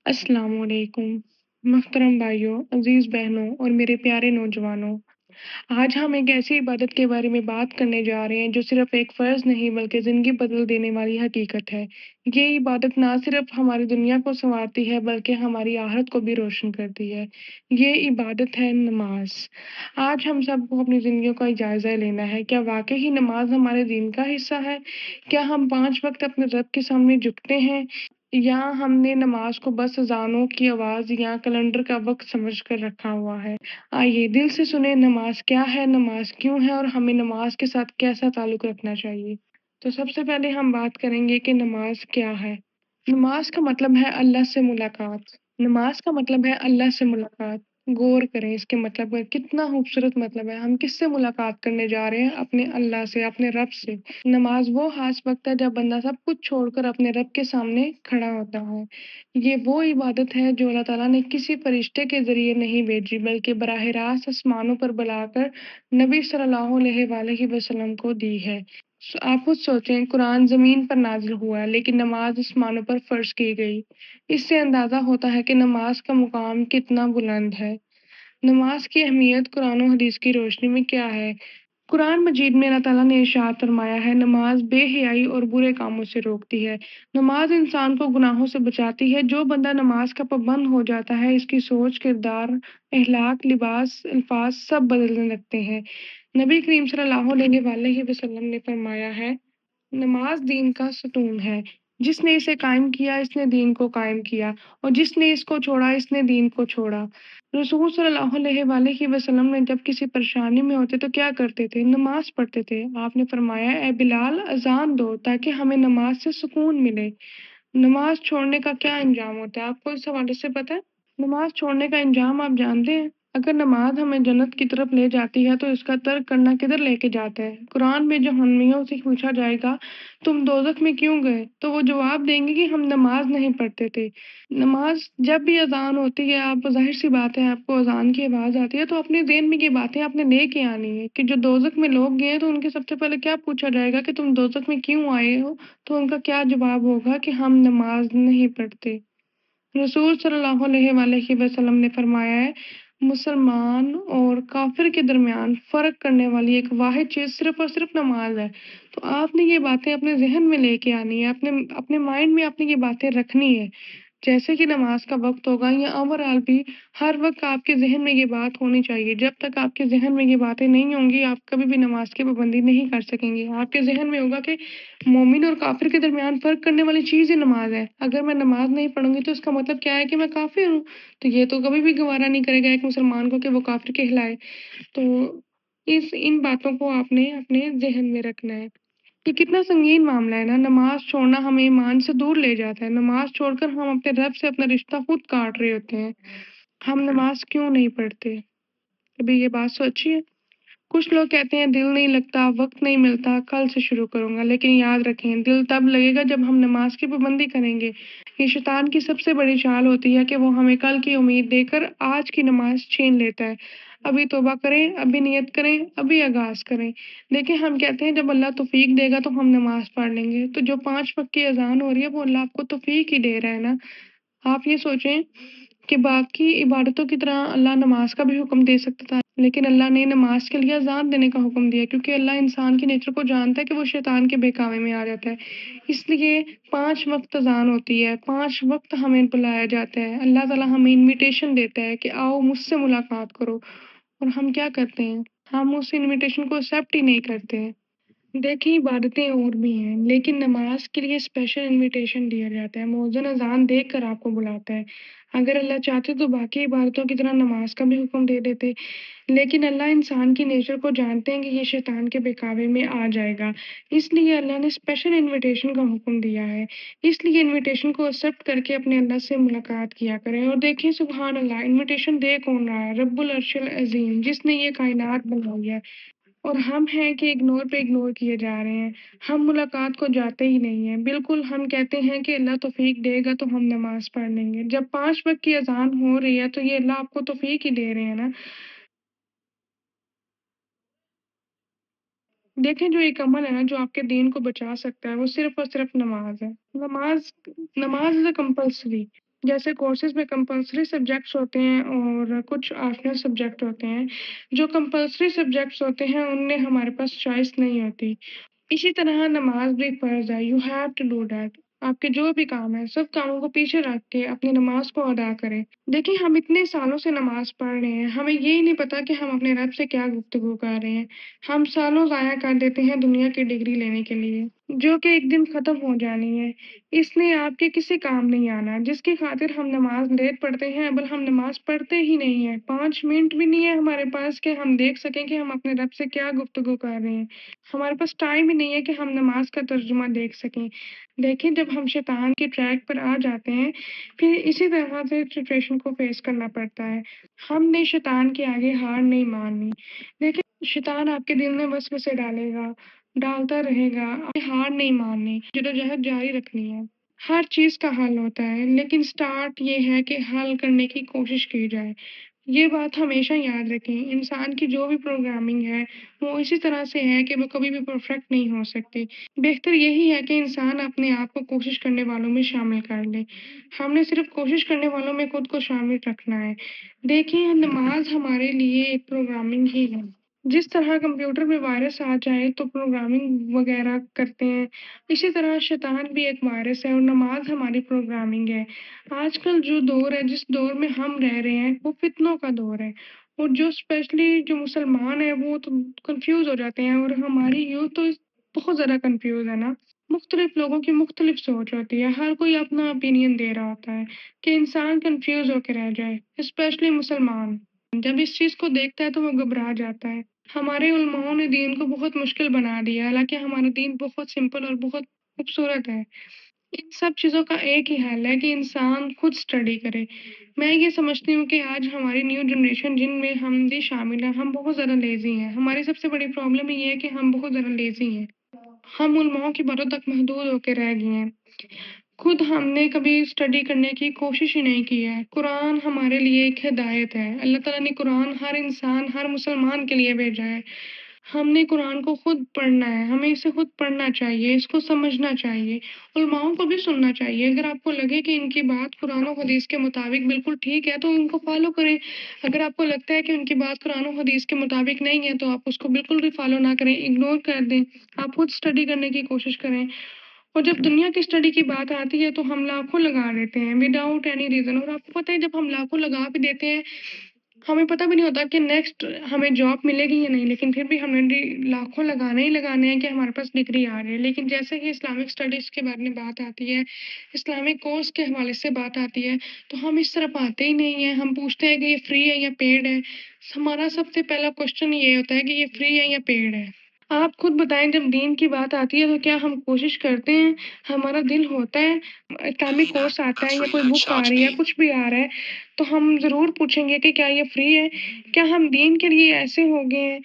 السلام علیکم محترم بھائیوں، عزیز بہنوں اور میرے پیارے نوجوانوں۔ آج ہم ایک ایسی عبادت کے بارے میں بات کرنے جا رہے ہیں جو صرف ایک فرض نہیں بلکہ زندگی بدل دینے والی حقیقت ہے۔ یہ عبادت نہ صرف ہماری دنیا کو سنوارتی ہے بلکہ ہماری آخرت کو بھی روشن کرتی ہے۔ یہ عبادت ہے نماز۔ آج ہم سب کو اپنی زندگیوں کا جائزہ لینا ہے۔ کیا واقعی نماز ہمارے دین کا حصہ ہے؟ کیا ہم 5 وقت اپنے رب کے سامنے جھکتے ہیں، یا ہم نے نماز کو بس اذانوں کی آواز یا کیلنڈر کا وقت سمجھ کر رکھا ہوا ہے؟ آئیے دل سے سنیں نماز کیا ہے، نماز کیوں ہے اور ہمیں نماز کے ساتھ کیسا تعلق رکھنا چاہیے۔ تو سب سے پہلے ہم بات کریں گے کہ نماز کیا ہے۔ نماز کا مطلب ہے اللہ سے ملاقات۔ نماز کا مطلب ہے اللہ سے ملاقات۔ غور کریں اس کے مطلب پر، کتنا خوبصورت مطلب ہے۔ ہم کس سے ملاقات کرنے جا رہے ہیں؟ اپنے اللہ سے، اپنے رب سے۔ نماز وہ خاص وقت ہے جب بندہ سب کچھ چھوڑ کر اپنے رب کے سامنے کھڑا ہوتا ہے۔ یہ وہ عبادت ہے جو اللہ تعالیٰ نے کسی فرشتے کے ذریعے نہیں بھیجی بلکہ براہ راست آسمانوں پر بلا کر نبی صلی اللہ علیہ وآلہ وسلم کو دی ہے۔ آپ خود سوچیں، قرآن زمین پر نازل ہوا ہے لیکن نماز آسمانوں پر فرض کی گئی۔ اس سے اندازہ ہوتا ہے کہ نماز کا مقام کتنا بلند ہے۔ نماز کی اہمیت قرآن و حدیث کی روشنی میں کیا ہے؟ قرآن مجید میں اللہ تعالیٰ نے ارشاد فرمایا ہے، نماز بے حیائی اور برے کاموں سے روکتی ہے۔ نماز انسان کو گناہوں سے بچاتی ہے۔ جو بندہ نماز کا پابند ہو جاتا ہے، اس کی سوچ، کردار، اخلاق، لباس، الفاظ سب بدلنے لگتے ہیں۔ نبی کریم صلی اللہ علیہ وآلہ وسلم نے فرمایا ہے، نماز دین کا ستون ہے۔ جس نے اسے قائم کیا، اس نے دین کو قائم کیا، اور جس نے اس کو چھوڑا، اس نے دین کو چھوڑا۔ رسول صلی اللہ علیہ وآلہ وسلم نے جب کسی پریشانی میں ہوتے تو کیا کرتے تھے؟ نماز پڑھتے تھے۔ آپ نے فرمایا، اے بلال اذان دو تاکہ ہمیں نماز سے سکون ملے۔ نماز چھوڑنے کا کیا انجام ہوتا ہے؟ آپ کو اس حوالے سے پتہ ہے؟ نماز چھوڑنے کا انجام آپ جانتے ہیں؟ اگر نماز ہمیں جنت کی طرف لے جاتی ہے تو اس کا ترک کرنا کدھر لے کے جاتا ہے؟ قرآن میں جہنمیوں سے پوچھا جائے گا، تم دوزخ میں کیوں گئے؟ تو وہ جواب دیں گے کہ ہم نماز نہیں پڑھتے تھے۔ نماز جب بھی اذان ہوتی ہے، آپ ظاہر سی بات ہے، آپ کو اذان کی آواز آتی ہے تو اپنے ذہن میں یہ باتیں آپ نے لے کے آنی ہے کہ جو دوزخ میں لوگ گئے ہیں تو ان کے سب سے پہلے کیا پوچھا جائے گا کہ تم دوزخ میں کیوں آئے ہو؟ تو ان کا کیا جواب ہوگا کہ ہم نماز نہیں پڑھتے۔ رسول صلی اللہ علیہ وآلہ وسلم نے فرمایا ہے، مسلمان اور کافر کے درمیان فرق کرنے والی ایک واحد چیز صرف اور صرف نماز ہے۔ تو آپ نے یہ باتیں اپنے ذہن میں لے کے آنی ہے، اپنے مائنڈ میں آپ نے یہ باتیں رکھنی ہے۔ جیسے کہ نماز کا وقت ہوگا یا اوورآل بھی ہر وقت آپ کے ذہن میں یہ بات ہونی چاہیے۔ جب تک آپ کے ذہن میں یہ باتیں نہیں ہوں گی، آپ کبھی بھی نماز کی پابندی نہیں کر سکیں گے۔ آپ کے ذہن میں ہوگا کہ مومن اور کافر کے درمیان فرق کرنے والی چیز ہی نماز ہے۔ اگر میں نماز نہیں پڑھوں گی تو اس کا مطلب کیا ہے کہ میں کافر ہوں۔ تو یہ تو کبھی بھی گوارا نہیں کرے گا ایک مسلمان کو کہ وہ کافر کہلائے۔ تو ان باتوں کو آپ نے اپنے ذہن میں رکھنا ہے۔ یہ کتنا سنگین معاملہ ہے نا۔ نماز چھوڑنا ہمیں ایمان سے دور لے جاتا ہے۔ نماز چھوڑ کر ہم اپنے رب سے اپنا رشتہ خود کاٹ رہے ہوتے ہیں۔ ہم نماز کیوں نہیں پڑھتے؟ ابھی یہ بات سوچیے۔ کچھ لوگ کہتے ہیں دل نہیں لگتا، وقت نہیں ملتا، کل سے شروع کروں گا۔ لیکن یاد رکھیں، دل تب لگے گا جب ہم نماز کی پابندی کریں گے۔ یہ شیطان کی سب سے بڑی چال ہوتی ہے کہ وہ ہمیں کل کی امید دے کر آج کی نماز چھین لیتا ہے۔ ابھی توبہ کریں، ابھی نیت کریں، ابھی آغاز کریں۔ دیکھیں، ہم کہتے ہیں جب اللہ توفیق دے گا تو ہم نماز پڑھ لیں گے۔ تو جو 5 وقت کی اذان ہو رہی ہے وہ اللہ آپ کو توفیق ہی دے رہا ہے نا۔ آپ یہ سوچیں کہ باقی عبادتوں کی طرح اللہ نماز کا بھی حکم دے سکتا تھا، لیکن اللہ نے نماز کے لیے اذان دینے کا حکم دیا کیونکہ اللہ انسان کی نیچر کو جانتا ہے کہ وہ شیطان کے بہکاوے میں آ جاتا ہے۔ اس لیے 5 وقت اذان ہوتی ہے، 5 وقت ہمیں بلایا جاتا ہے۔ اللہ تعالیٰ ہمیں انویٹیشن دیتا ہے کہ آؤ مجھ سے ملاقات کرو، اور ہم کیا کرتے ہیں؟ ہم اس انویٹیشن کو ایکسیپٹ ہی نہیں کرتے ہیں۔ دیکھیں، عبادتیں اور بھی ہیں لیکن نماز کے لیے اسپیشل انویٹیشن دیا جاتا ہے۔ مؤذن اذان دیکھ کر آپ کو بلاتا ہے۔ اگر اللہ چاہتے تو باقی عبادتوں کی طرح نماز کا بھی حکم دے دیتے، لیکن اللہ انسان کی نیچر کو جانتے ہیں کہ یہ شیطان کے بہکاوے میں آ جائے گا، اس لیے اللہ نے اسپیشل انویٹیشن کا حکم دیا ہے۔ اس لیے انویٹیشن کو ایکسیپٹ کر کے اپنے اللہ سے ملاقات کیا کریں۔ اور دیکھیں، سبحان اللہ، انویٹیشن دے کون رہا ہے؟ رب العرش العظیم، جس نے یہ کائنات بنائی ہے، اور ہم ہیں کہ اگنور پہ اگنور کیے جا رہے ہیں۔ ہم ملاقات کو جاتے ہی نہیں ہیں۔ بالکل ہم کہتے ہیں کہ اللہ توفیق دے گا تو ہم نماز پڑھ لیں گے۔ جب 5 وقت کی اذان ہو رہی ہے تو یہ اللہ آپ کو توفیق ہی دے رہے ہیں نا۔ دیکھیں، جو ایک عمل ہے نا جو آپ کے دین کو بچا سکتا ہے وہ صرف اور صرف نماز ہے۔ نماز از اے کمپلسری۔ جیسے کورسز میں کمپلسری سبجیکٹس ہوتے ہیں اور کچھ آپشنل سبجیکٹ ہوتے ہیں۔ جو کمپلسری سبجیکٹس ہوتے ہیں ان میں ہمارے پاس چوائس نہیں ہوتی۔ اسی طرح نماز بھی فرض ہے، you have to do that. آپ کے جو بھی کام ہے سب کاموں کو پیچھے رکھ کے اپنی نماز کو ادا کریں۔ دیکھیں ہم اتنے سالوں سے نماز پڑھ رہے ہیں، ہمیں یہی نہیں پتا کہ ہم اپنے رب سے کیا گفتگو کر رہے ہیں۔ ہم سالوں ضائع کر دیتے ہیں دنیا کی ڈگری لینے کے لیے، جو کہ ایک دن ختم ہو جانی ہے۔ اس نے آپ کے کسی کام نہیں آنا، جس کی خاطر ہم نماز لیٹ پڑھتے ہیں، بل ہم نماز پڑھتے ہی نہیں ہیں۔ 5 منٹ بھی نہیں ہے ہمارے پاس کہ ہم دیکھ سکیں کہ ہم اپنے رب سے کیا گفتگو کر رہے ہیں۔ ہمارے پاس ٹائم ہی نہیں ہے کہ ہم نماز کا ترجمہ دیکھ سکیں۔ دیکھیں جب ہم شیطان کی ٹریک پر آ جاتے ہیں پھر اسی طرح سے سچویشن کو فیس کرنا پڑتا ہے۔ ہم نے شیطان کے آگے ہار نہیں ماننی۔ دیکھیں شیطان آپ کے دل میں وسوسے ڈالے گا، ڈالتا رہے گا، آپ نے ہار نہیں ماننی، جدوجہد جاری رکھنی ہے۔ ہر چیز کا حل ہوتا ہے، لیکن سٹارٹ یہ ہے کہ حل کرنے کی کوشش کی جائے۔ یہ بات ہمیشہ یاد رکھیں، انسان کی جو بھی پروگرامنگ ہے وہ اسی طرح سے ہے کہ وہ کبھی بھی پرفیکٹ نہیں ہو سکتی۔ بہتر یہی ہے کہ انسان اپنے آپ کو کوشش کرنے والوں میں شامل کر لے۔ ہم نے صرف کوشش کرنے والوں میں خود کو شامل رکھنا ہے۔ دیکھیں نماز ہمارے لیے ایک پروگرامنگ ہی ہے۔ جس طرح کمپیوٹر میں وائرس آ جائے تو پروگرامنگ وغیرہ کرتے ہیں، اسی طرح شیطان بھی ایک وائرس ہے اور نماز ہماری پروگرامنگ ہے۔ آج کل جو دور ہے، جس دور میں ہم رہ رہے ہیں وہ فتنوں کا دور ہے، اور جو اسپیشلی جو مسلمان ہیں وہ تو کنفیوز ہو جاتے ہیں، اور ہماری یوتھ تو بہت زیادہ کنفیوز ہے نا۔ مختلف لوگوں کی مختلف سوچ ہوتی ہے، ہر کوئی اپنا اوپینین دے رہا ہوتا ہے کہ انسان کنفیوز ہو کے رہ جائے، اسپیشلی مسلمان۔ جب اس چیز کو دیکھتا ہے تو وہ گھبرا جاتا ہے۔ ہمارے علماؤں نے دین کو بہت مشکل بنا دیا، حالانکہ ہمارا دین بہت سمپل اور بہت خوبصورت ہے۔ ان سب چیزوں کا ایک ہی حل ہے کہ انسان خود اسٹڈی کرے۔ میں یہ سمجھتی ہوں کہ آج ہماری نیو جنریشن جن میں ہم بھی شامل ہیں، ہم بہت زیادہ لیزی ہیں۔ ہماری سب سے بڑی پرابلم یہ ہے کہ ہم بہت زیادہ لیزی ہیں۔ ہم علماؤں کی باتوں تک محدود ہو کے رہ گئے ہیں، خود ہم نے کبھی اسٹڈی کرنے کی کوشش ہی نہیں کی ہے۔ قرآن ہمارے لیے ایک ہدایت ہے، اللہ تعالیٰ نے قرآن ہر انسان، ہر مسلمان کے لیے بھیجا ہے۔ ہم نے قرآن کو خود پڑھنا ہے، ہمیں اسے خود پڑھنا چاہیے، اس کو سمجھنا چاہیے، علماؤں کو بھی سننا چاہیے۔ اگر آپ کو لگے کہ ان کی بات قرآن و حدیث کے مطابق بالکل ٹھیک ہے تو ان کو فالو کریں۔ اگر آپ کو لگتا ہے کہ ان کی بات قرآن و حدیث کے مطابق نہیں ہے تو آپ اس کو بالکل بھی فالو نہ کریں، اگنور کر دیں۔ آپ خود اسٹڈی کرنے کی کوشش کریں۔ اور جب دنیا کی اسٹڈی کی بات آتی ہے تو ہم لاکھوں لگا دیتے ہیں وداؤٹ اینی ریزن، اور آپ کو پتہ ہے جب ہم لاکھوں لگا بھی دیتے ہیں ہمیں پتہ بھی نہیں ہوتا کہ نیکسٹ ہمیں جاب ملے گی یا نہیں، لیکن پھر بھی ہم نے لاکھوں لگانے ہی لگانے ہیں کہ ہمارے پاس ڈگری آ رہی ہے۔ لیکن جیسے ہی اسلامک اسٹڈیز کے بارے میں بات آتی ہے، اسلامک کورس کے حوالے سے بات آتی ہے تو ہم اس طرف آتے ہی نہیں ہیں۔ ہم پوچھتے ہیں کہ یہ فری ہے یا پیڈ ہے۔ ہمارا سب سے پہلا کوشچن یہ ہوتا ہے کہ یہ فری ہے یا پیڈ ہے۔ آپ خود بتائیں جب دین کی بات آتی ہے تو کیا ہم کوشش کرتے ہیں؟ ہمارا دل ہوتا ہے، اسلامک کورس آتا ہے یا کوئی بک آ رہی ہے، کچھ بھی آ رہا ہے تو ہم ضرور پوچھیں گے کہ کیا یہ فری ہے؟ کیا ہم دین کے لیے ایسے ہو گئے ہیں؟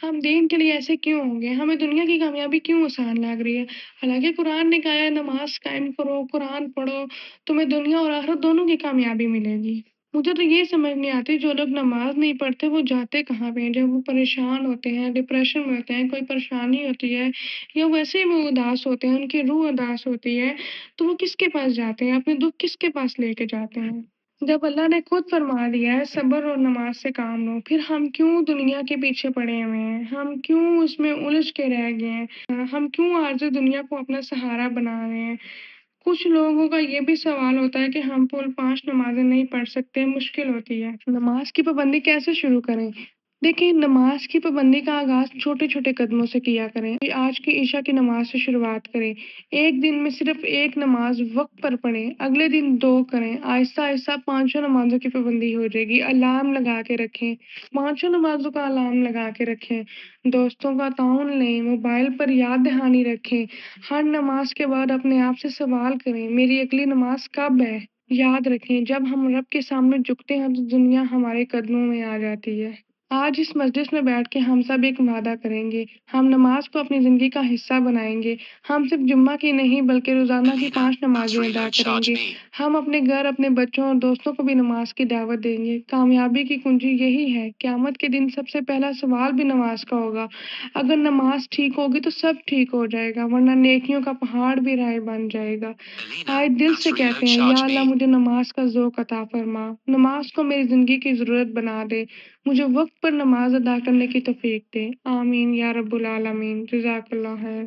ہم دین کے لیے ایسے کیوں ہوں گے؟ ہمیں دنیا کی کامیابی کیوں آسان لگ رہی ہے؟ حالانکہ قرآن نے کہا ہے نماز قائم کرو، قرآن پڑھو، تمہیں دنیا اور آخرت دونوں کی کامیابی ملے گی۔ مجھے تو یہ سمجھ نہیں آتی جو لوگ نماز نہیں پڑھتے وہ جاتے کہاں پہ ہیں؟ جب وہ پریشان ہوتے ہیں، ڈپریشن میں ہوتے ہیں، کوئی پریشانی ہوتی ہے یا ویسے ہی وہ اداس ہوتے ہیں، ان کی روح اداس ہوتی ہے، تو وہ کس کے پاس جاتے ہیں؟ اپنے دکھ کس کے پاس لے کے جاتے ہیں؟ جب اللہ نے خود فرما دیا ہے صبر اور نماز سے کام لو، پھر ہم کیوں دنیا کے پیچھے پڑے ہوئے ہیں؟ ہم کیوں اس میں الجھ کے رہ گئے ہیں؟ ہم کیوں عارضی دنیا کو اپنا سہارا بنا رہے ہیں؟ کچھ لوگوں کا یہ بھی سوال ہوتا ہے کہ ہم پورے 5 نمازیں نہیں پڑھ سکتے، مشکل ہوتی ہے۔ نماز کی پابندی کیسے شروع کریں؟ دیکھیں نماز کی پابندی کا آغاز چھوٹے چھوٹے قدموں سے کیا کریں۔ آج کی عشاء کی نماز سے شروعات کریں، ایک دن میں صرف ایک نماز وقت پر پڑھیں، اگلے دن 2 کریں، آہستہ آہستہ 5 نمازوں کی پابندی ہو جائے گی۔ الارم لگا کے رکھیں، 5 نمازوں کا الارم لگا کے رکھیں۔ دوستوں کا تعاون لیں، موبائل پر یاد دہانی رکھیں۔ ہر نماز کے بعد اپنے آپ سے سوال کریں میری اگلی نماز کب ہے؟ یاد رکھیں جب ہم رب کے سامنے جھکتے ہیں تو دنیا ہمارے قدموں میں آ جاتی ہے۔ آج اس مجلس میں بیٹھ کے ہم سب ایک وعدہ کریں گے، ہم نماز کو اپنی زندگی کا حصہ بنائیں گے۔ ہم صرف جمعہ کی نہیں بلکہ روزانہ کی 5 نمازیں ادا کریں گے۔ ہم اپنے گھر، اپنے بچوں اور دوستوں کو بھی نماز کی دعوت دیں گے۔ کامیابی کی کنجی یہی ہے، قیامت کے دن سب سے پہلا سوال بھی نماز کا ہوگا۔ اگر نماز ٹھیک ہوگی تو سب ٹھیک ہو جائے گا، ورنہ نیکیوں کا پہاڑ بھی رائے بن جائے گا۔ آج دل سے کہتے ہیں، یا اللہ مجھے نماز کا ذوق عطا فرما، نماز کو میری زندگی کی ضرورت بنا دے، مجھے وقت پر نماز ادا کرنے کی توفیق دے۔ آمین یا رب العالمین۔ جزاک اللہ خیر۔